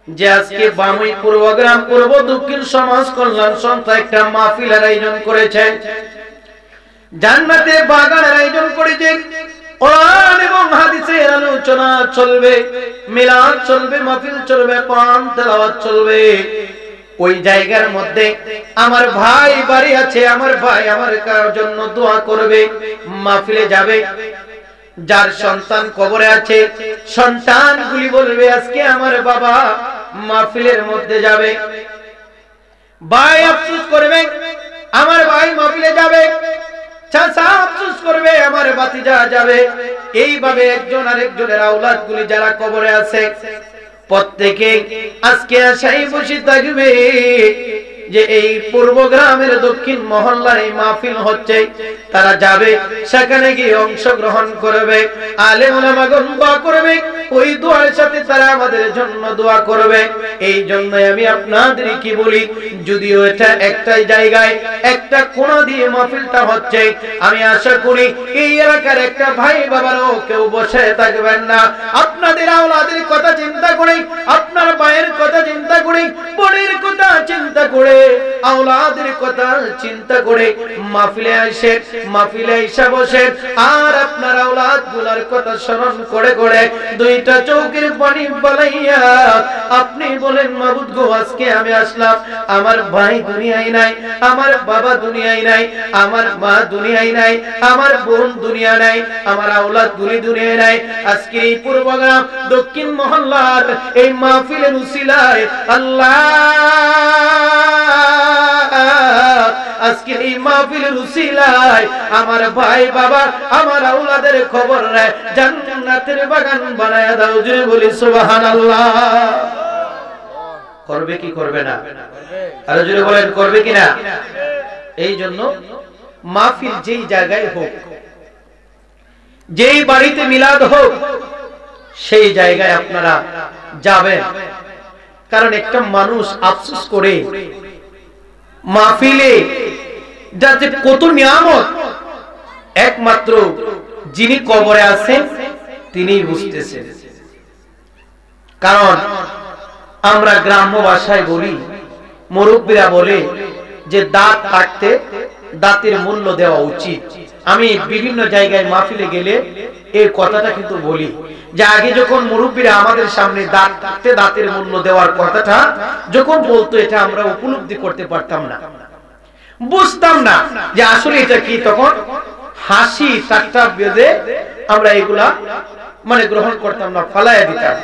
যে আজকে বামুই পূর্বগ্রাম পূর্ব দক্ষিণ সমাজ কল্যাণ সংস্থা একটা মাহফিলের আয়োজন করেছে, জান্নাতে বাগানের আয়োজন করেছে। কোরআন এবং হাদিসের আলোচনা চলবে, মিলাদ চলবে, মাহফিল চলবে, কোরআন তেলাওয়াত চলবে। ওই জায়গার মধ্যে আমার ভাই বাড়ি আছে, আমার ভাই আমার জন্য দোয়া করবে, মাহফিলে যাবে। যার সন্তান কবরে আছে, সন্তানগুলি বলবে আজকে আমার বাবা মাহফিলের মধ্যে যাবে। ভাই আফসোস করবে আমার ভাই মাহফিলে যাবে, চাচা আফসোস করবে আমার ভাতিজা যাবে। এইভাবে একজন আরেকজনের আওলাদ গুলি যারা কবরে আছে প্রত্যেকে আজকে আশায় বসে থাকবে যে এই পূর্বগ্রামের দক্ষিণ মহল্লার এই মাহফিল হচ্ছে, তারা যাবে, সেখানে গিয়ে অংশগ্রহণ করবে, আলেম ওলামাগণ দোয়া করবে, ওই দোয়ার সাথে তারা আমাদের জন্য দোয়া করবে। এই জন্য আমি আপনাদের কি বলি, যদিও এটা একটাই জায়গায় একটা কোণা দিয়ে মাহফিলটা হচ্ছে, আমি আশা করি এই এলাকার একটা ভাই বাবারও কেউ বসে থাকবেন না। আপনাদের আওলাদের কথা চিন্তা করে, আপনার ভাইয়ের কথা চিন্তা করে, বোনের কথা চিন্তা করে, আওলাদের কথা চিন্তা করে মাহফিলে আসে, মাহফিলে এসে বসে আর আপনার আওলাদ গুলার কথা স্মরণ করে করে দুইটা চৌকের পানি বালাইয়া আপনি বলেন মাবুদ গো আজকে আমি আসলাম, আমার ভাই দুনিয়ায় নাই, আমার বাবা দুনিয়ায় নাই, আমার মা দুনিয়ায় নাই, আমার বোন দুনিয়া নাই, আমার আওলাদ গুলি দুনিয়ায় নাই। আজকে এই পূর্বগ্রাম দক্ষিণ মহল্লার এই মাহফিলের উসিলায় আল্লাহ, আজকে এই মাহফিলের উসিলায় আমার ভাই বাবা আমার আওলাদের খবর রে জান্নাতের বাগান বানায়া দাও। জোরে বলি সুবহানাল্লাহ। করবে কি করবে না? আর জোরে বলেন করবে কি না? এই জন্য মাহফিল যেই জায়গায় হোক, যেই বাড়িতে মিলাদ হোক, সেই জায়গায় আপনারা যাবেন। কারণ একটা মানুষ আফসোস করে মাহফিলে যাতে কত নিয়ামত একমাত্র যিনি কবরে আছেন তিনিই বুঝতেছেন। কারণ আমরা গ্রাম্য ভাষায় বলি, মুরব্বীরা বলে যে দাঁত কাটতে দাঁতের মূল্য দেওয়া উচিত। আমি বিভিন্ন জায়গায় মাহফিলে গেলে এই কথাটা কিন্তু বলি যে আগে যখন মুরব্বীরা আমাদের সামনে দাঁত কাটতে দাঁতের মূল্য দেওয়ার কথাটা যখন বলতো, এটা আমরা উপলব্ধি করতে পারতাম না, বুঝতাম না যে আসলে এটা কি। তখন হাসি ঠাট্টা বেঁধে আমরা এগুলা মানে গ্রহণ করতাম না, ফালাইয়া দিতাম।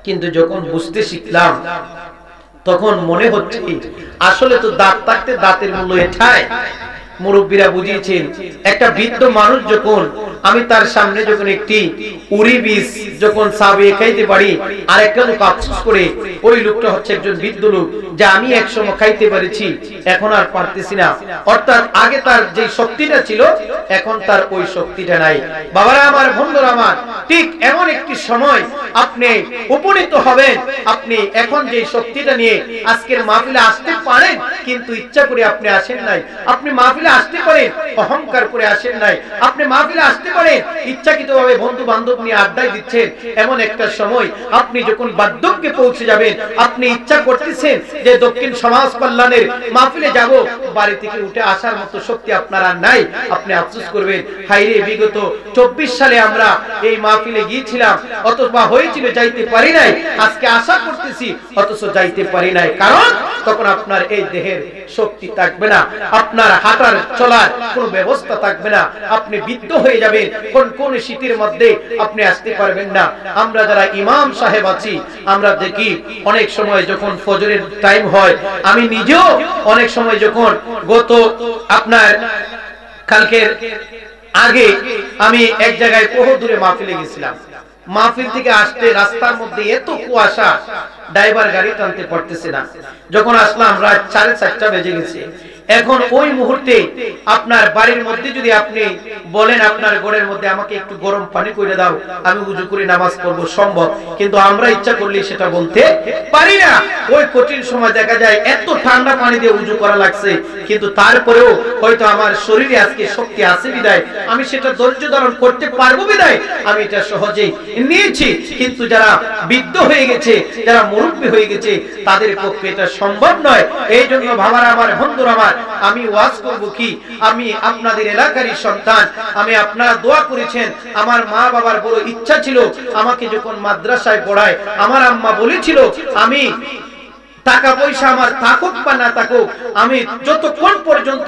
কিন্তু যখন বুঝতে শিখলাম তখন মনে হচ্ছে আসলে তো দাঁত থাকতে দাঁতের মূল্য এটাই। মুরব্বীরা বুঝিয়েছেন, একটা বৃদ্ধ মানুষ যখন আমি তার সামনে যখন একটি উড়ি বীজ যখন সাবিয়ে খাইতে পারি, আর একটা লোক আফসোস করে, ওই লোকটা হচ্ছে একজন বৃদ্ধ লোক যে আমি একসময় খাইতে পারেছি এখন আর পারতেছি না। অর্থাৎ আগে তার যে শক্তিটা ছিল এখন তার ওই শক্তিটা নাই। বাবারা আমার, বন্ধুরা আমার, ঠিক এমন একটি সময় আপনি উপনীত হবেন, আপনি এখন যে শক্তিটা নিয়ে আজকের মাহফিলে আসতে পারেন কিন্তু ইচ্ছা করে আপনি আসেন নাই। আপনি মাহফিলে আসতে পারেন অহংকার করে আসেন নাই। আপনি মাহফিলে আসতে পারেন ইচ্ছাকৃতভাবে বন্ধু বান্ধব নিয়ে আড্ডায় দিচ্ছেন। এমন একটা সময় আপনি যখন বার্ধক্যে পৌঁছে যাবেন, আপনি ইচ্ছা করতেছেন যে দক্ষিণ সমাজ কল্যাণের মাহফিলে যাব, বাড়ি থেকে উঠে আসার মতো শক্তি আপনার আর নাই। আপনি আফসোস করবেন, হাইরে বিগত 24 সালে আমরা এই মাহফিলে গিয়েছিলাম, অথবা হয়েছিল যাইতে পারি নাই, আজকে আশা করতেছি অথচ যাইতে পারি নাই। কারণ তখন আপনার এই দেহের শক্তি থাকবে না, আপনার হাঁটার চলার কোনো ব্যবস্থা থাকবে না, আপনি বৃদ্ধ হয়ে যাবেন। কোন শীতের মধ্যে আপনি আসতে পারবেন না। আমরা যারা ইমাম সাহেব আছি আমরা দেখি অনেক সময় যখন ফজরের টাইম হয়, আমি নিজেও অনেক সময় যখন গত আপনার কালকের আগে আমি এক জায়গায় বহু দূরে মাহফিলে গেছিলাম। মাহফিল থেকে আসতে রাস্তার মধ্যে এত কুয়াশা, ড্রাইভার গাড়ি টানতে পারতেছে না। যখন আসলাম রাত 4:30 বেজে গেছে। এখন ওই মুহূর্তে আপনার বাড়ির মধ্যে যদি আপনি বলেন আপনার ঘরের মধ্যে আমাকে একটু গরম পানি করে দাও, আমি ওযু করে নামাজ পড়ব, সম্ভব। কিন্তু আমরা ইচ্ছা করলে সেটা বলতে পারি না। ওই কঠিন সময় দেখা যায় এত ঠান্ডা পানি দিয়ে ওযু করা লাগছে, কিন্তু তারপরেও হয়তো আমার শরীরে আজকে শক্তি আছে বিদায় আমি সেটা ধৈর্য ধারণ করতে পারবো বিদায় আমি এটা সহজেই নিয়েছি। কিন্তু যারা বৃদ্ধ হয়ে গেছে, যারা মুরব্বী হয়ে গেছে, তাদের পক্ষে এটা সম্ভব নয়। এই জন্য বাবারা আমার, বন্ধুরা আমার, আমি ওয়াজ করব কি, আমি আপনাদের এলাকারই সন্তান, আমি আপনারা দোয়া করেছেন। আমার মা বাবার বড় ইচ্ছা ছিল আমাকে যখন মাদ্রাসায় পড়ায়, আমার আম্মা বলেছিল আমি টাকা পয়সা আমার থাকুক বা না থাকুক, আমি যতক্ষণ পর্যন্ত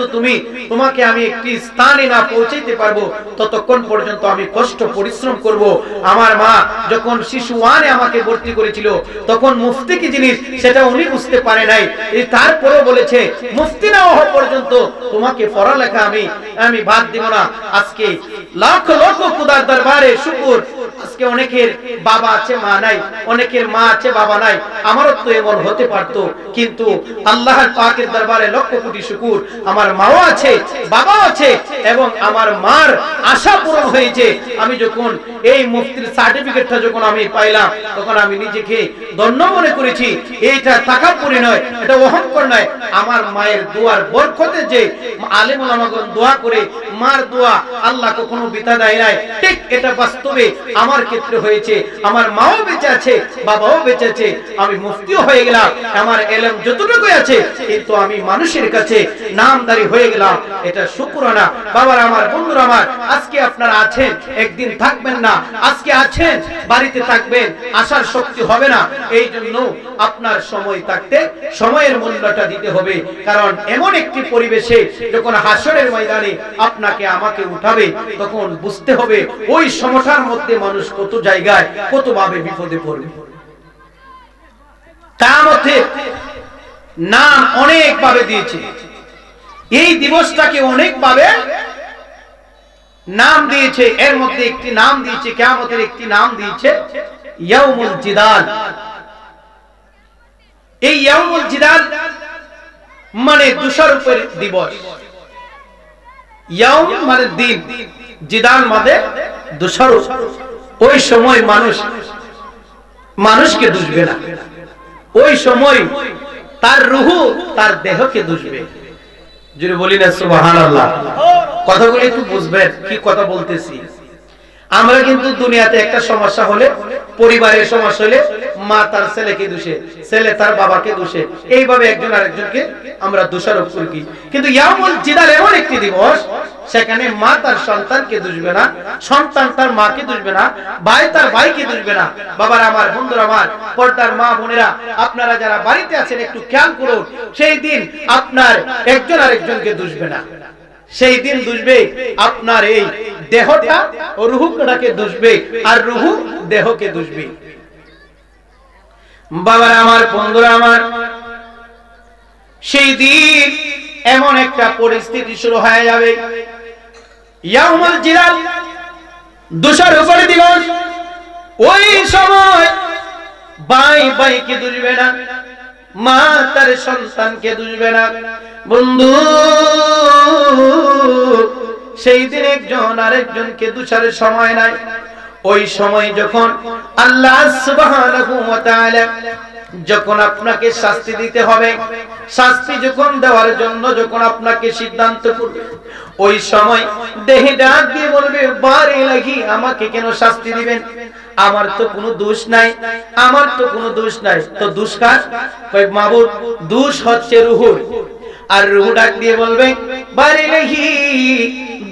তোমাকে আমি একটি স্থানে না পৌঁছাইতে পারবো ততক্ষণ পর্যন্ত আমি কষ্ট পরিশ্রম করব। আমার মা যখন শিশু ওয়ানে আমাকে ভর্তি করেছিল তখন মুফতি কি জিনিস সেটা উনি বুঝতে পারে নাই, তারপরেও বলেছে মুফতি না হওয়া পর্যন্ত তোমাকে পড়ালেখা আমি বাদ দিব না। আজকে লাখ লক্ষ খোদার দরবারে শুকর, আজকে অনেকের বাবা আছে মা নাই, অনেকের মা আছে বাবা নাই, আমারও তো এমন হতে পারতো, কিন্তু আল্লাহর পাকের দরবারে লক্ষ কোটি শুকর আমার মাও আছে বাবাও আছে এবং আমার মার আশা পূরণ হয়েছে। আমি যখন এই মুফতির সার্টিফিকেটটা যখন আমি পাইলাম তখন আমি নিজেকে ধন্য মনে করেছি। এইটা তাকাব্বুরি নয়, এটা অহংকার নয়, আমার মায়ের দোয়ার বরকতে যে আলেম ওলামাগণ দোয়া করে, মার দোয়া আল্লাহ কখনো বৃথা দেয় নাই। ঠিক এটা বাস্তবে আমার ক্ষেত্রে হয়েছে। আমার মাও বেঁচে আছে, বাবাও বেঁচে আছে, আমি মুফতিও হয়ে গেলাম, আমার ইলম যতটুকু আছে, কিন্তু আমি মানুষের কাছে নামদারি হয়ে গেলাম, এটা শুকরানা। বাবার আমার, বন্ধুরা আমার, আজকে আপনারা আছেন, একদিন থাকবেন না, আজকে আছেন, বাড়িতে থাকবেন, আসার শক্তি হবে না। এই জন্য আপনার সময় থাকতে সময়ের মূল্যটা দিতে হবে। কারণ এমন একটি পরিবেশে যখন হাসরের ময়দানে আপনাকে আমাকে উঠাবে তখন বুঝতে হবে ওই সময়টার মধ্যে মানুষ কত জায়গায় কতভাবে বিপদে পড়বে। কিয়ামতের নাম অনেক ভাবে দিয়েছে, এই দিবসটাকে অনেক ভাবে নাম দিয়েছে। এর মধ্যে একটি নাম দিয়েছে কিয়ামতের, একটি নাম দিয়েছে ইয়াউমুল জিদাল। এই ইয়াউমুল জিদাল মানে দোষারোপের দিবস। ইয়াউম মানে দিন, জিদাল মানে দোষারোপ। ওই সময় মানুষকে দুষবে না, ওই সময় তার রুহু তার দেহকে দুষবে। যদি বলি না সুবহানাল্লাহ, কথাগুলো একটু বুঝবেন কি কথা বলতেছি। আমরা কিন্তু দুনিয়াতে একটা সমস্যা হলে, পরিবারের সমস্যা হলে মা তার ছেলেকে দোষে, ছেলে তার বাবাকে দোষে, এইভাবে একজন আরেকজনকে আমরা দোষারোপ করি। কিন্তু ইয়াউমুল জিদাল এমন একটি দিবস, সেখানে মা তার সন্তানকে দোষবে না, সন্তান তার মাকে দোষবে না, ভাই তার ভাইকে দোষবে না। বাবার আমার, বন্ধুরা আমার, পর্দার মা বোনেরা, আপনারা যারা বাড়িতে আছেন একটু খেয়াল করুন, সেই দিন আপনার একজন আরেকজনকে দোষবে না। সেই দিন দুষবে আপনার এই দেহটা ও রুহটাকে দুষবে, আর রুহু দেহকে দুষবে। বাবার আমার, বন্ধুরা আমার, সেই দিন এমন একটা পরিস্থিতি শুরু হয়ে যাবে, ইয়াউমুল জিলাল, দোষারোপের দিবস। ওই সময় ভাই ভাইকে দুষবে না, মা তার সন্তানকে দুষবে না। বন্ধু, সেই দিন একজন আরেকজনকে দোষার সময় নাই। ওই সময় যখন আল্লাহ সুবহানাহু ওয়া তাআলা যখন আপনাকে শাস্তি দিতে হবে, শাস্তি যখন দেওয়ার জন্য যখন আপনাকে সিদ্ধান্ত করবে, ওই সময় দেহে ডাক দিয়ে বলবে, বারে লাগি আমাকে কেন শাস্তি দিবেন, আমার তো কোনো দোষ নাই, আমার তো কোনো দোষ নাই। তো দোষ কার? কই মাবুদ, দোষ হচ্ছে রূহুর। আর রূহ ডাক দিয়ে বলবে, বারে লাগি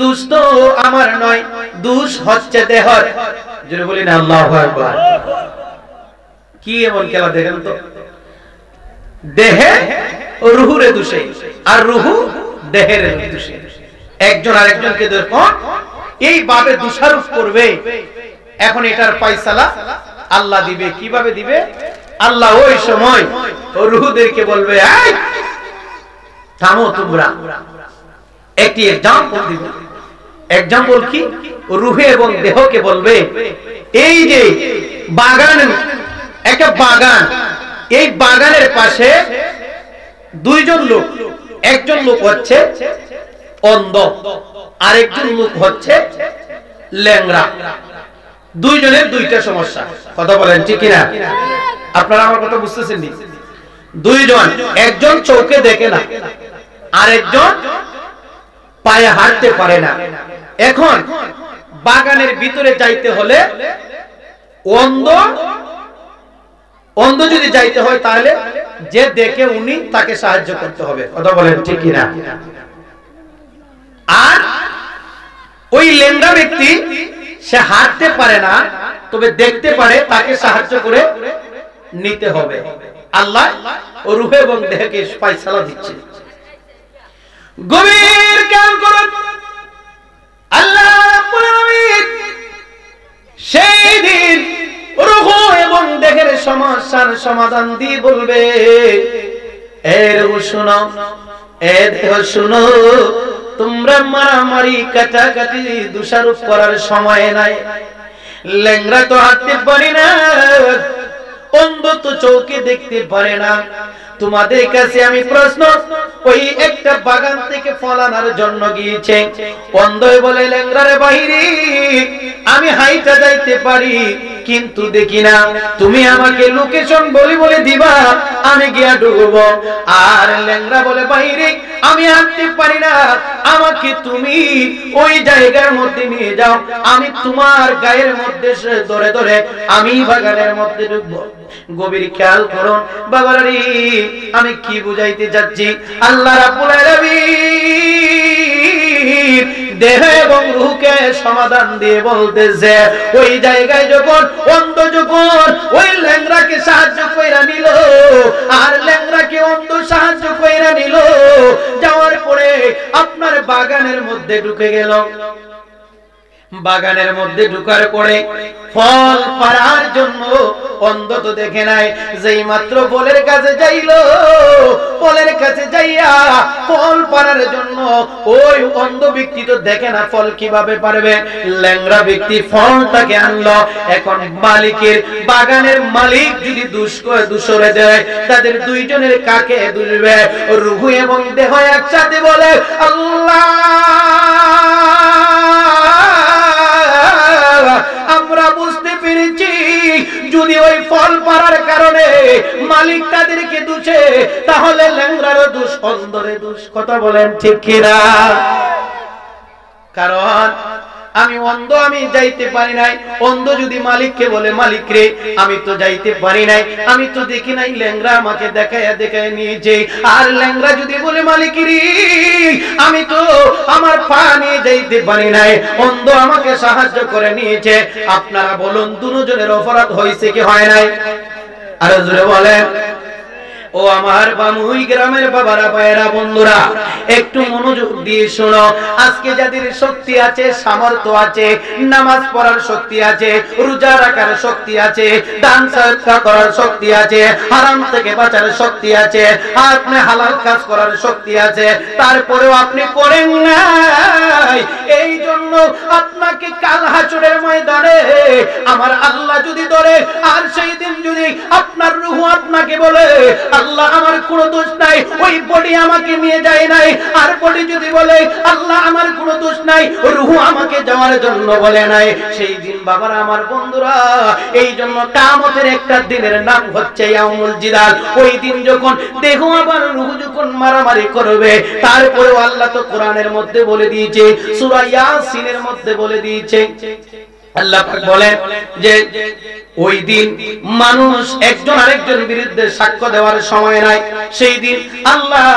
দোষ তো আমার নয়, দোষ হচ্ছে দেহর। যদি বলি না আল্লাহু আকবার। কি এমন খেলা দেখেন তো, দেহে রুহুরে দোষে আর রুহু দেহের দোষে, একজন আরেকজনকে দেখুন এই ভাবে দোষারোপ করবে। এখন এটার ফয়সালা আল্লাহ দিবে। কিভাবে দিবে? আল্লাহ ওই সময় রুহুদেরকে বলবে, এই থামো তোমরা। একটি एग्जांपल দিবে। एग्जांपल কি? রুহে এবং দেহকে বলবে, এই যে বাগান, একটা বাগান, এই বাগানের পাশে দুইজন লোক, একজন লোক হচ্ছে অন্ধ, আরেকজন লোক হচ্ছে ল্যাংড়া। দুইজনের দুইটা সমস্যা, কথা বলেন ঠিক কিনা? আপনারা আমার কথা বুঝতেছেন নি? দুইজন, একজন চোখে দেখে না, আরেকজন পায়ে হাঁটতে পারে না। এখন বাগানের ভিতরে যাইতে হলে অন্ধ যদি যাইতে হয় তাহলে যে দেখে উনি তাকে সাহায্য করতে হবে, কথা বলেন ঠিক কিনা? আর ওই ল্যাংড়া ব্যক্তি সে হাঁটতে পারে না, তবে দেখতে পারে, তাকে সাহায্য করে নিতে হবে। আল্লাহ রূহ এবং দেহকে ফয়সালা দিচ্ছে। গভীর খেয়াল করুন, আল্লাহ রাব্বুল আলামিন সেই দিন রূহ এবং দেহের সমস্যার সমাধান দিয়ে বলবে, এ রূহ শুনো, এ দেহ শুনো, তোমরা মারামারি কাটাকাটি দোষারোপ করার সময় নাই। ল্যাংড়া তো হাঁটতে পারে না, অন্ধ তো চোখে দেখতে পারে না। তোমাদের কাছে আমি প্রশ্ন, ওই একটা বাগান থেকে ফল আনার জন্য গিয়েছে, অন্ধ বলে ল্যাংড়ারে বাইরে আমি হাইটা যাইতে পারি কিন্তু দেখি না, তুমি আমাকে লোকেশন বলে দিবা, আমি গিয়া ঢুকবো। আর ল্যাংড়া বলে বাইরে আমি হাঁটতে পারি না, আমাকে তুমি ওই জায়গার মধ্যে নিয়ে যাও, আমি তোমার গায়ের মধ্যে ধরে ধরে আমি বাগানের মধ্যে ঢুকবো। গভীর খেয়াল করুন বাবারে, আমি কি বুঝাইতে যাচ্ছি? আল্লাহ রাব্বুল আলামিন দেহ এবং রূহকে সমাধান দিয়ে বলতেছে, ওই জায়গায় যখন অন্ধ যখন ওই ল্যাংড়াকে সাহায্য কইরা নিল, আর ল্যাংড়াকে অন্ধ সাহায্য কইরা নিল, যাওয়ার পরে আপনার বাগানের মধ্যে ঢুকে গেল। বাগানের মধ্যে ঢুকার পরে ফল পাড়ার জন্য অন্ধ তো দেখে নাই, যেই মাত্র ফলের কাছে যাইলো, ফলের কাছে যাইয়া ফল পাড়ার জন্য ওই অন্ধ ব্যক্তি তো দেখে না ফল কিভাবে পারবে। ল্যাংড়া ব্যক্তি ফলটাকে আনলো। এখন মালিকের, বাগানের মালিক যদি দূষরে দেয়, তাদের দুইজনের কাকে দুষবে? রূহ এবং দেহ একসাথে বলে আল্লাহ, আমরা বুঝতে পেরেছি যদি ওই ফল পাড়ার কারণে মালিক তাদেরকে দোষে, তাহলে ল্যাংড়ারও দোষ, অন্ধরে দোষ, কথা বলেন ঠিক কিনা? কারণ আমি অন্ধ, আমি যাইতে পারি নাই। অন্ধ যদি মালিককে বলে, মালিক রে আমি তো যাইতে পারি নাই, আমি তো দেখি নাই, ল্যাংড়া আমাকে দেখায় নিয়েছে। আর ল্যাংড়া যদি বলে, মালিক রে আমি তো আমার পা নিয়ে যাইতে পারি নাই, অন্ধ আমাকে সাহায্য করে নিয়েছে। আপনারা বলুন দুজনের অপরাধ হয়েছে কি হয় নাই? আরো জোরে বলেন। ও আমার বামুই গ্রামের বাবারা, ভাইয়েরা, বন্ধুরা, একটু মনোযোগ দিয়ে শোনো। আজকে যাদের শক্তি আছে, সামর্থ্য আছে, নামাজ পড়ার শক্তি আছে, রোজা রাখার শক্তি আছে, দান সদকা করার শক্তি আছে, হারাম থেকে বাঁচার শক্তি আছে, আপনি হালাল কাজ করার শক্তি আছে, তারপরেও আপনি করেন নাই। এই জন্য আপনাকে কাল হাসরের ময়দানে আমার আল্লাহ যদি ধরে, আর সেই দিন যদি আপনার রূহ আপনাকে বলে, আল্লাহ আমার কোনো দোষ নাই, ওই বডি আমাকে নিয়ে যায় নাই, আর বডি যদি বলে আল্লাহ আমার কোনো দোষ নাই, রূহ আমাকে যাওয়ার জন্য বলে নাই, সেই দিন বাবারা, আমার বন্ধুরা, এই জন্য কিয়ামতের একটা দিনের নাম হচ্ছে ইয়াউমুল জিদাল। ওই দিন যখন দেহ আবার রূহ যখন মারামারি করবে, তারপরেও আল্লাহ তো কোরআনের মধ্যে বলে দিয়েছে, সূরা ইয়াসিনের মধ্যে বলে দিয়েছে, আল্লাহ পাক বলেন যে ওই দিন মানুষ একজন আরেকজনের বিরুদ্ধে সাক্ষ্য দেওয়ার সময় নাই। সেই দিন আল্লাহ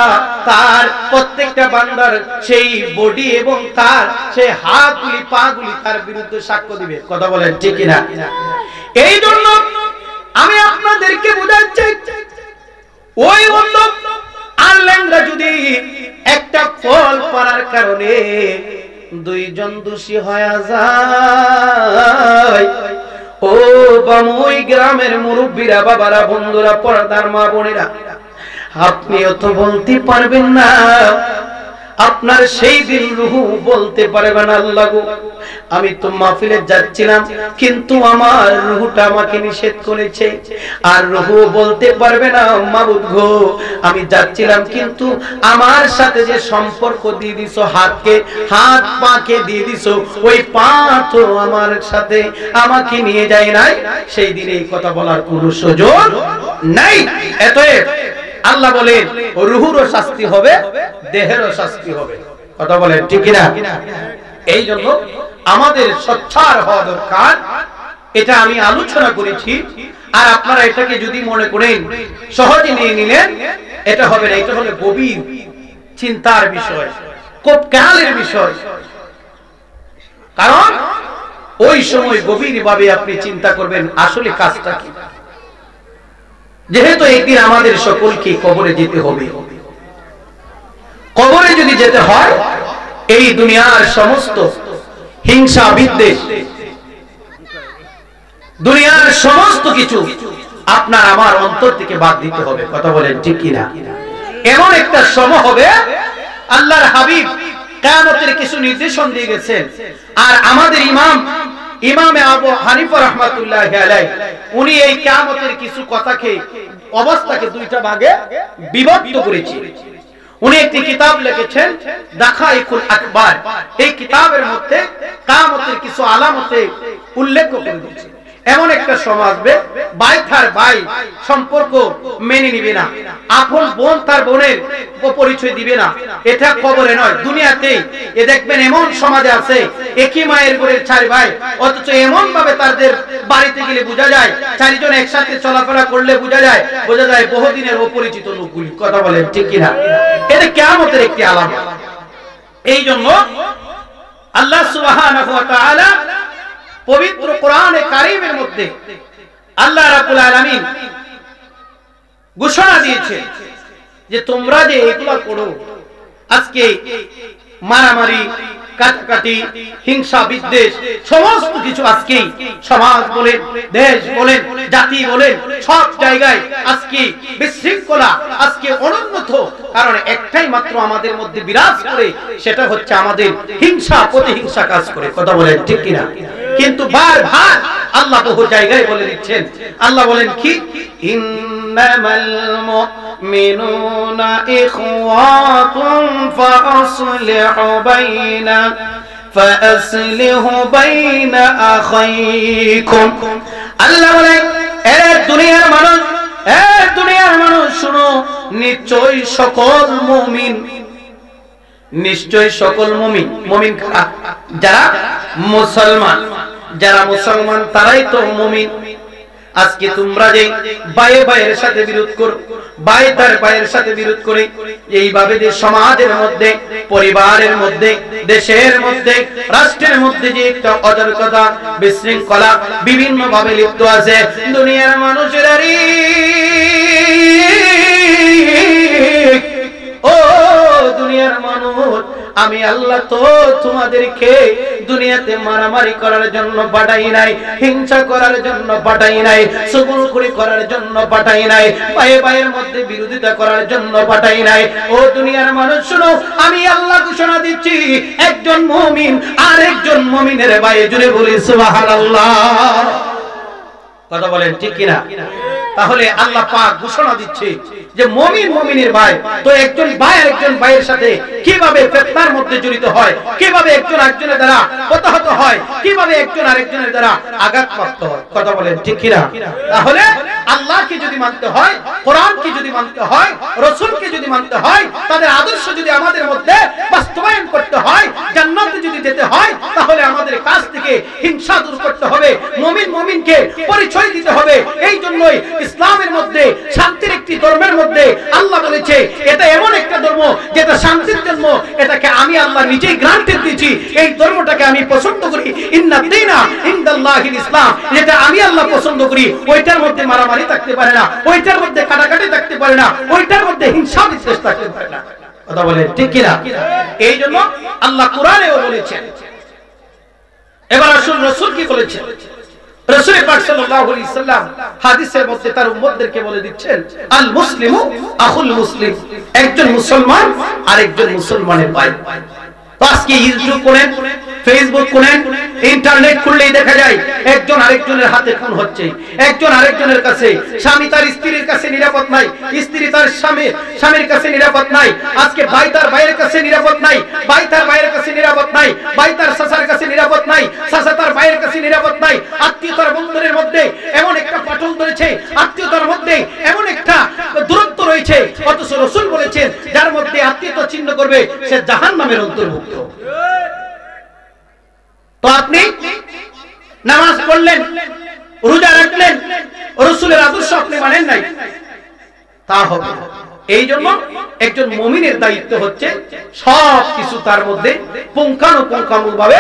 তার প্রত্যেকটা বান্দার সেই বডি এবং তার সেই হাতগুলি, পাগুলি তার বিরুদ্ধে সাক্ষ্য দিবে, কথা বলেন ঠিক কিনা? এই জন্য আমি আপনাদেরকে বোঝাচ্ছি, ওই অন্ধ আর ল্যাংড়া যদি একটা ফল পাড়ার কারণে দুইজন দোষী হয়ে যায়, ও বামুই গ্রামের মুরব্বীরা, বাবারা, বন্ধুরা, পর্দার মা বোনেরা, আপনিও তো বলতে পারবেন না আপনার সেই দিন রূহ বলতে পারবে না, আল্লাহ গো আমি তো মাহফিলে যাচ্ছিলাম কিন্তু আমার রূহটা আমাকে নিষেধ করেছে। আর রূহ বলতে পারবে না, মাবুদ গো আমি যাচ্ছিলাম কিন্তু আমার সাথে যে সম্পর্ক দিয়ে দিছো, হাতকে হাত পাকে দিয়ে দিছো, ওই পা তো আমার সাথে আমাকে নিয়ে যায় নাই। সেই দিনে এই কথা বলার কোনো সুযোগ নাই। এতএব আল্লাহ বলেন রূহেরও শাস্তি হবে, দেহেরও শাস্তি হবে। কথা বলেন ঠিক কি না? এই জন্য আমাদের সোচ্চার হওয়া দরকার। এটা আমি আলোচনা করেছি, আর আপনারা এটাকে যদি মনে করেন সহজে নিয়ে নিলেন, এটা হবে না। এটা হলো গভীর চিন্তার বিষয়, খুব কালের বিষয়। কারণ ওই সময় গভীর ভাবে আপনি চিন্তা করবেন আসলে কাজটা কি। যেহেতু একদিন আমাদের সকলকে কবরে যেতে হবে, কবরে যদি যেতে হয় এই দুনিয়ার সমস্ত হিংসা বিদ্বেষ, দুনিয়ার সমস্ত কিছু আপনার আমার অন্তর থেকে বাদ দিতে হবে। কথা বলেন ঠিক কিনা? এমন একটা সময় হবে, আল্লাহর হাবিব কিয়ামতের কিছু নির্দেশন দিয়ে গেছেন। আর আমাদের ইমামে আবু হানিফা রাহমাতুল্লাহি আলাইহি উনি এই কিয়ামতের কিছু কথাকে, অবস্থাকে দুইটা ভাগে বিভক্ত করেছেন। উনি একটি কিতাব লিখেছেন দাখাইকুল আকবার। এই কিতাবের মধ্যে কিয়ামতের কিছু আলামতে উল্লেখ করে দিয়েছেন। এমন একটা সময় আসবে, ভাই তার ভাই সম্পর্ক মেনে নিবে না, আপন বোন তার বোনের পরিচয় দিবে না। এটা কবরে নয়, দুনিয়াতেই। এ দেখবেন এমন সমাজে আছে একই মায়ের ঘরের চার ভাই, অথচ এমন ভাবে তাদের বাড়িতে গেলে বোঝা যায়, চারজন একসাথে চলাফেরা করলে বোঝা যায় বহুদিনের অপরিচিত লোকগুলি। কথা বলেন ঠিক কিনা? এটা কিয়ামতের একটি আলামত। এই জন্য আল্লাহ সুবহানাহু ওয়া তাআলা পবিত্র কোরআনে কারীমের মধ্যে আল্লাহ রাব্বুল আলামিন ঘোষণা দিয়েছে যে তোমরা যে এগুলা করো, আজকে মারামারি, কাটাকাটি, হিংসা বিদ্বেষ, সমস্ত কিছু আজকে সমাজ বলেন, দেশ বলেন, জাতি বলেন, সব জায়গায় আজকে বিশৃঙ্খলা, আজকে অনুন্নত। কারণ একটাই মাত্র আমাদের মধ্যে বিরাজ করে, সেটা হচ্ছে আমাদের হিংসা, প্রতিহিংসা কাজ করে। কথা বলেন ঠিক কিনা? কিন্তু বারবার আল্লাহ বহু জায়গায় বলে দিচ্ছেন। আল্লাহ বলেন কি, ইন্নামাল মুমিনুনা ইখওয়াতুন ফাসলিহু বাইনা আখাইকুম। আল্লাহ বলেন এ দুনিয়ার মানুষ শুনো, নিশ্চয়ই সকল মুমিন, নিশ্চয় সকল মুমিন। মুমিন কারা? যারা মুসলমান তারাই তো মুমিন। আজকে তোমরা যে ভাইয়ের সাথে বিরোধ করো, ভাই তার ভাইয়ের সাথে বিরোধ করে, এইভাবে যে সমাজের মধ্যে, পরিবারের মধ্যে, দেশের মধ্যে, রাষ্ট্রের মধ্যে যে একটা অরাজকতা, বিশৃঙ্খলা বিভিন্ন ভাবে লিপ্ত আছে, দুনিয়ার মানুষেরা ও দুনিয়ার মানুষ, আমি আল্লাহ তো তোমাদেরকে দুনিয়াতে মারামারি করার জন্য পাঠাই নাই, হিংসা করার জন্য পাঠাই নাই, চুগলখড়ি করার জন্য পাঠাই নাই, ভাইয়ের মধ্যে বিরোধিতা করার জন্য পাঠাই নাই। ও দুনিয়ার মানুষ শুনো, আমি আল্লাহ ঘোষণা দিচ্ছি, একজন মুমিন আর একজন মুমিনের ভাই, জুড়ে বলি সুবহানাল্লাহ। কথা বলেন ঠিক কিনা? তাহলে আল্লাহ পাক ঘোষণা দিচ্ছে যে মুমিন মুমিনের ভাই। তো একজন ভাই আরেকজন ভাইয়ের সাথে কিভাবে ফিতনার মধ্যে জড়িত হয়, কিভাবে একজন আরেকজনের দ্বারা প্রতাহত হয়, কিভাবে একজন আরেকজনের দ্বারা আঘাতপ্রাপ্ত হয়। কথা বলেন ঠিক কিনা? তাহলে আল্লাহকে যদি মানতে হয়, কোরআনকে যদি মানতে হয়, রাসূলকে যদি মানতে হয়, তাদের আদর্শ যদি আমাদের মধ্যে বাস্তবায়ন করতে হয়, জান্নাতে যদি যেতে হয়, তাহলে আমাদের কাছ থেকে হিংসা দূর করতে হবে, মুমিন মুমিনকে পরিচয় দিতে হবে। এই জন্যই ইসলামের মধ্যে, শান্তির একটি ধর্মের মধ্যে আল্লাহ বলেছে এটা এমন একটা ধর্ম যেটা শান্তির ধর্ম, এটাকে আমি আল্লাহ নিজেই গ্রান্টেড দিয়েছি। এই ধর্মটাকে আমি পছন্দ করি, ইন্না দীনা ইনদাল্লাহিল ইসলাম, যেটা আমি আল্লাহ পছন্দ করি। ওইটার মধ্যে মারামারি থাকতে পারে না, ওইটার মধ্যে কাটাকাটি থাকতে পারে না, ওইটার মধ্যে হিংসা বিদ্বেষ থাকতে পারে না। কথা বলেন ঠিক কিনা? এই জন্য আল্লাহ কোরআনেও বলেছেন। এবার আসুন রাসূল কি বলেছেন। রাসূল পাক সাল্লাল্লাহু আলাইহি সাল্লাম হাদিসের মধ্যে তার উম্মতদেরকে বলে দিচ্ছেন, আল মুসলিমু আখুল মুসলিম, একজন মুসলমান আরেকজন মুসলমানের ভাই। তো আজকে ইউটিউব করেন, ফেসবুক করেন, ইন্টারনেট খুললেই দেখা যায় একজন আরেকজনের হাতে খুন হচ্ছে, একজন আরেকজনের কাছে। স্বামী তার স্ত্রীর কাছে নিরাপদ নাই, স্ত্রী তার স্বামীর কাছে নিরাপদ নাই, আজকে ভাই তার ভাইয়ের কাছে নিরাপদ নাই, ভাই তার ভাইয়ের কাছে নিরাপদ নাই, ভাই তার চাচার কাছে নিরাপদ নাই, চাচা তার ভাইয়ের কাছে নিরাপদ নাই। আত্মীয়তার বন্ধনের মধ্যে এমন একটা ফাটল ধরেছে, আত্মীয়তার মধ্যে এমন একটা দূরত্ব রয়েছে, অথচ রাসূল বলেছেন যার মধ্যে আত্মীয়তা ছিন্ন করবে সে জাহান্নামের অন্তর্ভুক্ত। তো আপনি নামাজ পড়লেন, রোজা রাখলেন, রাসূলের আদর্শ আপনি মানেন নাই, তা হবে। এই জন্য একজন মুমিনের দায়িত্ব হচ্ছে সবকিছু তার মধ্যে পুঙ্খানুপুঙ্খানুভাবে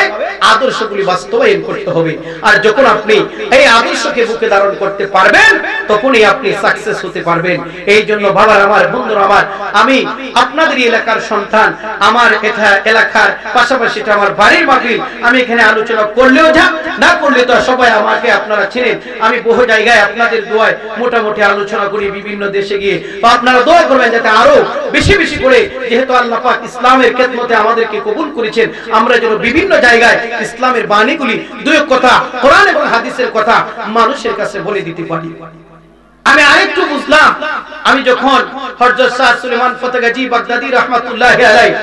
আদর্শগুলি বাস্তবায়ন করতে হবে। আর যখন আপনি এই আদর্শকে বুকে ধারণ করতে পারবেন তখনই আপনি সাকসেস হতে পারবেন। এই জন্য বাবার আমার, বন্ধুরা আমার, আমি আপনাদের এলাকার সন্তান, আমার এটা এলাকার পাশাপাশি এটা আমার বাড়ির মাহফিল। আমি এখানে আলোচনা করলেও যা, না করলে তো সবাই আমাকে আপনারা চেনেন। আমি বহু জায়গায় আপনাদের দোয়ায় মোটামুটি আলোচনা করি, বিভিন্ন দেশে গিয়ে। তো আপনারা দোয়া করবেন যাতে আরো বেশি বেশি করে, যেহেতু আল্লাহ পাক ইসলামের খেদমতে আমাদেরকে কবুল করেছেন, আমরা যেন বিভিন্ন জায়গায় ইসলামের বাণীগুলি, দুই কথা কোরআন এবং হাদিসের কথা মানুষের কাছে বলে দিতে পারি। আমি আরেকটু বুঝলাম, আমি যখন হযরত শাহ সুলেমান ফতেগাজী বাগদাদী রাহমাতুল্লাহি আলাইহি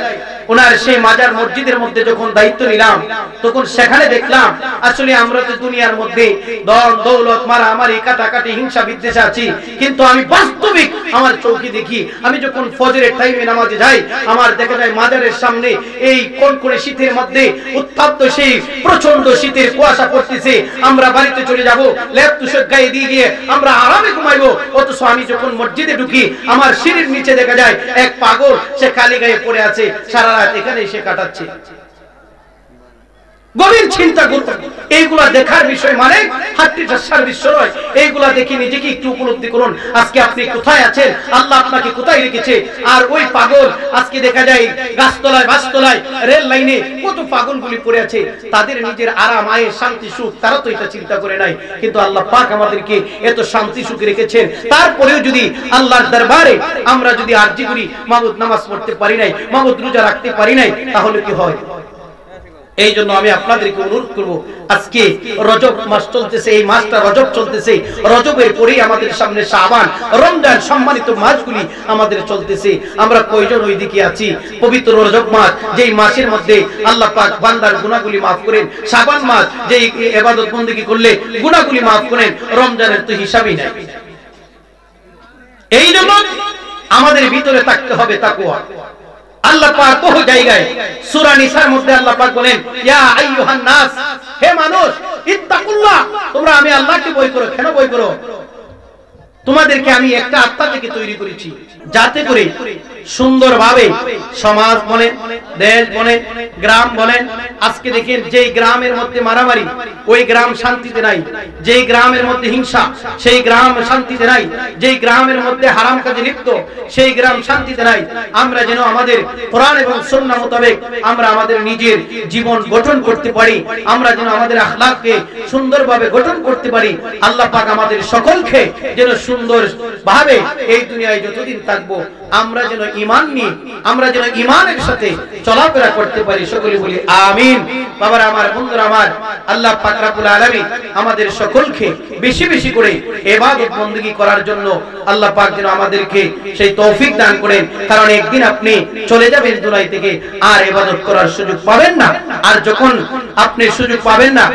ওনার সেই মাজার মসজিদের মধ্যে যখন দায়িত্ব নিলাম, তখন সেখানে দেখলাম আসলে আমরা তো দুনিয়ার মধ্যে দল দৌলত, মারামারি, কাটাকাটি, হিংসা বিদ্বেষে আছি, কিন্তু আমি বাস্তবিক আমার চোখে দেখি, আমি যখন ফজরের টাইমে নামাজে যাই, আমার দেখা যায় মাজারের সামনে এই কনকনে শীতের মধ্যে উত্তপ্ত সেই প্রচন্ড শীতের কুয়াশা পড়তেছে, আমরা বাড়িতে চলে যাব, লেপ তুষক গায়ে দিয়ে গিয়ে আমরা আরামে ঘুমাইবো। অথচ আমি যখন মসজিদে ঢুকি, আমার সিঁড়ির নিচে দেখা যায় এক পাগল, সে খালি গায়ে পড়ে আছে, সারা রাত এখানে এসে কাটাচ্ছে। গভীর চিন্তা করুন, এইগুলা দেখার বিষয় মানে হাতটা সার্ভিস নয়। এইগুলা দেখে নিজেকে একটু উপলব্ধি করুন, আজকে আপনি কোথায় আছেন, আল্লাহ আপনাকে কোথায় রেখেছে। আর ওই পাগল আজকে দেখা যায় গাছতলায়, বাসতলায়, রেল লাইনে কত পাগলগুলি পড়ে আছে, তাদের নিজের আরাম, আয়ের শান্তি সুখ তারা তো এটা চিন্তা করে নাই। কিন্তু আল্লাহ পাক আমাদেরকে এত শান্তি সুখে রেখেছেন, তারপরেও যদি আল্লাহর দরবারে আমরা যদি আরজি করি, মাবুদ নামাজ পড়তে পারি নাই, মাবুদ রোজা রাখতে পারি নাই, তাহলে কি হয়? এই জন্য আমি আপনাদেরকে অনুরোধ করব, আজকে রজব মাস চলতেছে, এই মাসটা রজব চলতেছে, রজবের পরেই আমাদের সামনে শাবান, রমজান, সম্মানিত মাসগুলি আমাদের চলতেছে। আমরা কয়জন ওই দিকে আছি? পবিত্র রজব মাস, যেই মাসের মধ্যে আল্লাহ পাক বান্দার গুনাহগুলি maaf করেন, শাবান মাস যেই ইবাদত বندگی করলে গুনাহগুলি maaf করেন, রমজানের তো হিসাবই নাই। এই জন্য আমাদের ভিতরে থাকতে হবে তাকওয়া। আল্লাহ পাক বহু জায়গায় সূরা নিসার মধ্যে আল্লাহ পাক বলেন, ইয়া আইয়ুহান নাস, হে মানুষ, ইত্তাকুল্লাহ, তোমরা আমি আল্লাহকে ভয় করো। কেন ভয় করো? তোমাদেরকে আমি একটা আত্মা থেকে তৈরি করেছি, যাতে করে সুন্দরভাবে সমাজ বলেন, দেশ বলেন, গ্রাম বলেন। আজকে দেখেন যেই গ্রামের মধ্যে মারামারি, ওই গ্রাম শান্তিতে নাই। যেই গ্রামের মধ্যে হিংসা, সেই গ্রাম শান্তিতে নাই। যেই গ্রামের মধ্যে হারাম কাজে লিপ্ত, সেই গ্রাম শান্তিতে নাই। আমরা যেন আমাদের কোরআন এবং সুন্নাহ মোতাবেক আমরা আমাদের নিজের জীবন গঠন করতে পারি, আমরা যেন আমাদের আখলাককে সুন্দরভাবে গঠন করতে পারি। আল্লাহ পাক আমাদের সকলকে যেন সুন্দর ভাবে এই দুনিয়ায় যতদিন থাকবো আমরা যেন ঈমান নিয়ে, আমরা যেন ঈমানের সাথে চলাফেরা করতে পারি। সকলে বলি আমিন। বাবারা আমার, বন্ধুরা আমার, আল্লাহ পাক রব্বুল আলামিন আমাদের সকলকে বেশি বেশি করে ইবাদত বندگی করার জন্য আল্লাহ পাক যেন আমাদেরকে সেই তৌফিক দান করেন। কারণ একদিন আপনি চলে যাবেন দুনিয়া থেকে, আর ইবাদত করার সুযোগ পাবেন না। আর যখন আপনি সুযোগ পাবেন না,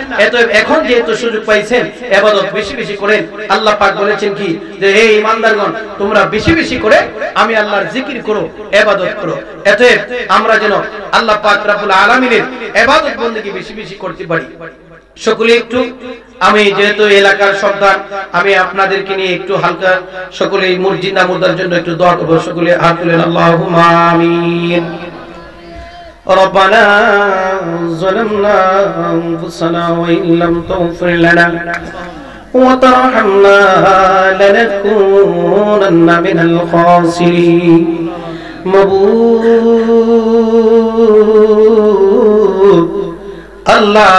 এখন যেহেতু সুযোগ পাইছেন, ইবাদত বেশি বেশি করেন। আল্লাহ পাক বলেছেন কি, যে হে ঈমানদারগণ, তোমরা বেশি বেশি করে আমি আল্লাহর জিকির করো, ইবাদত করো। এতে আমরা যেন আল্লাহ পাক রব্বুল আলামিনের ইবাদত বندگی বেশি বেশি করতে পারি। সকলে একটু, আমি যেহেতু এলাকার সন্তান, আমি আপনাদেরকে নিয়ে একটু হালকা সকলে মসজিদ নামুদার জন্য একটু দোয়া করব। সকলে হাত তুলেন, আল্লাহুম্মা আমিন। ربنا ظلمنا أنفسنا وإن لم تغفر لنا وترحمنا لنكونن من الخاسرين। মাবুদ আল্লাহ,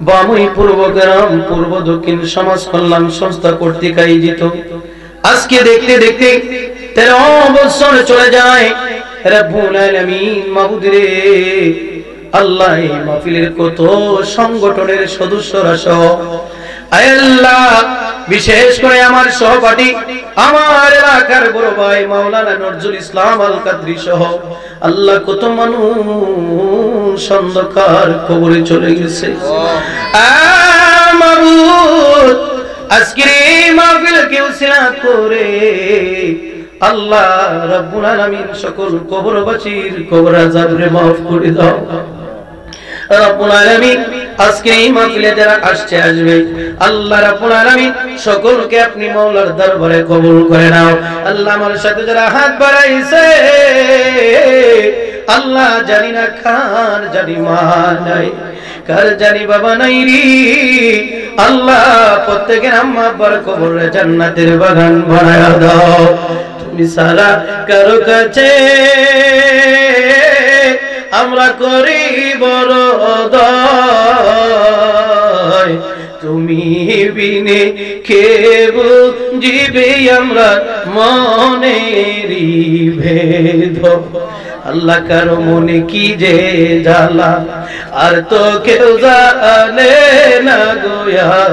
বামুই পূর্ব গ্রাম, পূর্ব দক্ষিণ সমাজ কল্যাণ সংস্থা কর্তৃক আয়োজিত আজকে দেখতে দেখতে 13 বছর চলে যায়। রব্বুল আলামিন মাবুদ রে, আল্লাহ এই মাহফিলের কত সংগঠনের সদস্যরা সহ, আয় আল্লাহ বিশেষ করে আমার সহপাঠী, আমার এলাকার বড় ভাই মাওলানা নজরুল ইসলাম আল কাদরি সহ আল্লাহ কত মানুষ অন্ধকার কবরে চলে গেছে। মাবুদ আজকের এই মাহফিলকে উসিলা করে আল্লাহ রাব্বুল আলামিন সকল কবরবাসীর কবর আযাবরে মাফ করে দাও। রাব্বুল আলামিন আজকে এই মাহফিলে যারা আসছে আসবে, আল্লাহ রাব্বুল আলামিন সকলকে আপনি মাওলার দরবারে কবুল করে নাও। আল্লাহ আমার সাথে যারা হাত বাড়াইছে, আল্লাহ জানি না কার জানি মা নাই, কার জানি বাবা নাই রে, আল্লাহ প্রত্যেকের আম্মা আব্বার কবরে জান্নাতের বাগান বানায়া দাও। তুমি সারা কারো কাছে আমরা করি বড় দয়, তুমি বিনে কে বুঝিবে আমরা মনেরই ভেদ। আল্লাহ কারো মনে কি যে জ্বালা আর তো কেউ জানে না গো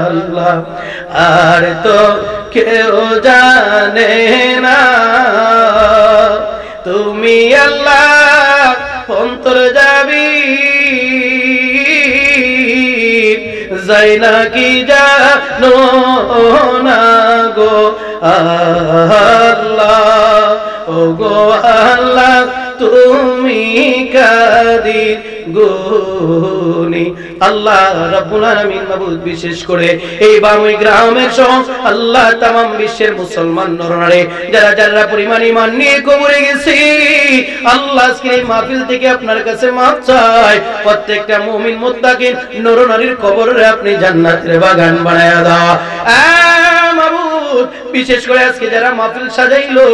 আল্লাহ, আর তো কেউ জানে না। তুমি আল্লাহ অন্তর যাবি যাই না কি জানো না গো আল্লাহ, ও গো আল্লাহ তুমি কাদির গুনি। আল্লাহ রাব্বুল আলামিন মাবুদ বিশেষ করে এই বামুই গ্রামের সহ আল্লাহ তামাম বিশ্বের মুসলমান নরনারী যারা যারা পরিমাণ ঈমান নিয়ে কবরে গেছি, আল্লাহ আজকে এই মাহফিল থেকে আপনার কাছে মাফ চাই। প্রত্যেকটা মুমিন মুত্তাকিন নরনারীর কবরে আপনি জান্নাতের বাগান বানায়া দাও। বিশেষ করে আজকে যারা মাহফিল সাজাইলো,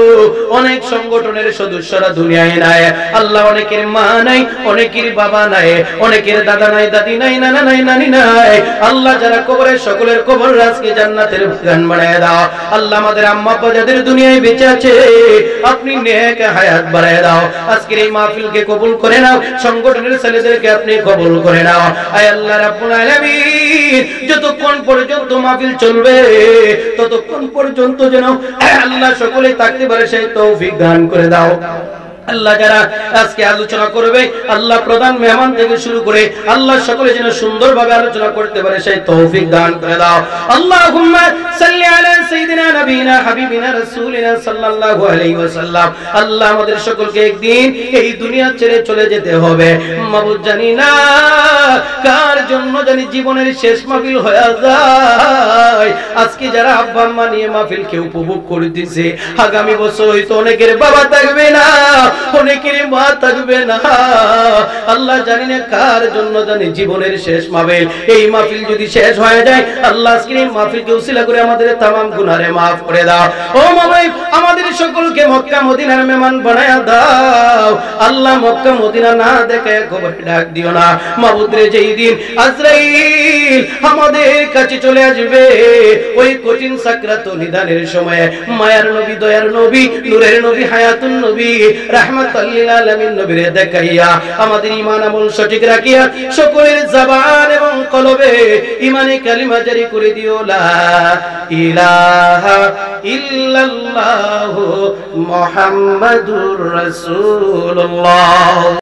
অনেক সংগঠনের সদস্যরা দুনিয়ায় নাই, আল্লাহ অনেকের মা নাই, অনেকের বাবা নাই, অনেকের দাদা নাই, দাদি নাই, নানা নাই, নানি নাই, আল্লাহ যারা কবরে সকলের কবর আজকে জান্নাতের বাগান বানায় দাও। আল্লাহ আমাদের আম্মা আব্বা যাদের দুনিয়ায় বেঁচে আছে আপনি নেক হায়াত বাড়ায় দাও। আজকের এই মাহফিলকে কবুল করে নাও, সংগঠনের ছেলেদেরকে আপনি কবুল করে নাও। আয় আল্লাহ রাব্বুল আলামিন যতক্ষণ পর্যন্ত মাহফিল চলবে ততক্ষণ পর্যন্ত যেন আল্লাহ সকলে থাকতে পারে সেই তৌফিক দান করে দাও। আল্লাহ যারা আজকে আলোচনা করবে, আল্লাহ প্রধান মেহমান থেকে শুরু করে আল্লাহ সকলে যেন সুন্দরভাবে আলোচনা করতে পারে সেই তৌফিক দান করে দাও। আল্লাহুম্মা সাল্লি আলা সাইয়্যিদিনা নবিনা হাবিবিনা রাসূলিনা সাল্লাল্লাহু আলাইহি ওয়াসাল্লাম। আল্লাহ আমাদের সকলকে একদিন এই দুনিয়া ছেড়ে চলে যেতে হবে। মাবুদ জানি না কার জন্য জানি জীবনের শেষ মাহফিল হয়ে যায়। আজকে যারা আব্বা আম্মা নিয়ে মাহফিলকে উপভোগ করতেছে, আগামী বছর হয়তো অনেকের বাবা থাকবে না, অনেকের মা থাকবে না। আল্লাহ জানি না কার জন্য জানি জীবনের শেষ মাহফিল। এই মাহফিল যদি শেষ হয়ে যায়, আল্লাহ আজকে এই মাহফিলকে উসিলা করে আমাদের तमाम গুনাহে maaf করে দাও। ও মাওলা, আমাদের সকলকে মক্কা মদিনার মেহমান বানায়া দাও। আল্লাহ মক্কা মদিনা না দেখে কবরে ডাক দিও না। মাবুদ রে, যেই দিন আজরাইল আমাদের কাছে চলে আসবে, ওই কঠিন সাকরাত নিদানের সময় মায়ার নবী, দয়ার নবী, নূরের নবী, হায়াতুন নবী, রাহমাতাল লিল আলামিন নবীরে দেখাইয়া আমাদের ঈমান আমল সঠিক রাখিয়া সকলের জবান এবং কলবে ঈমানে কালিমা জারি করে দিও। লা ইলাহা ইল্লাল্লাহু মুহাম্মাদুর রাসূলুল্লাহ।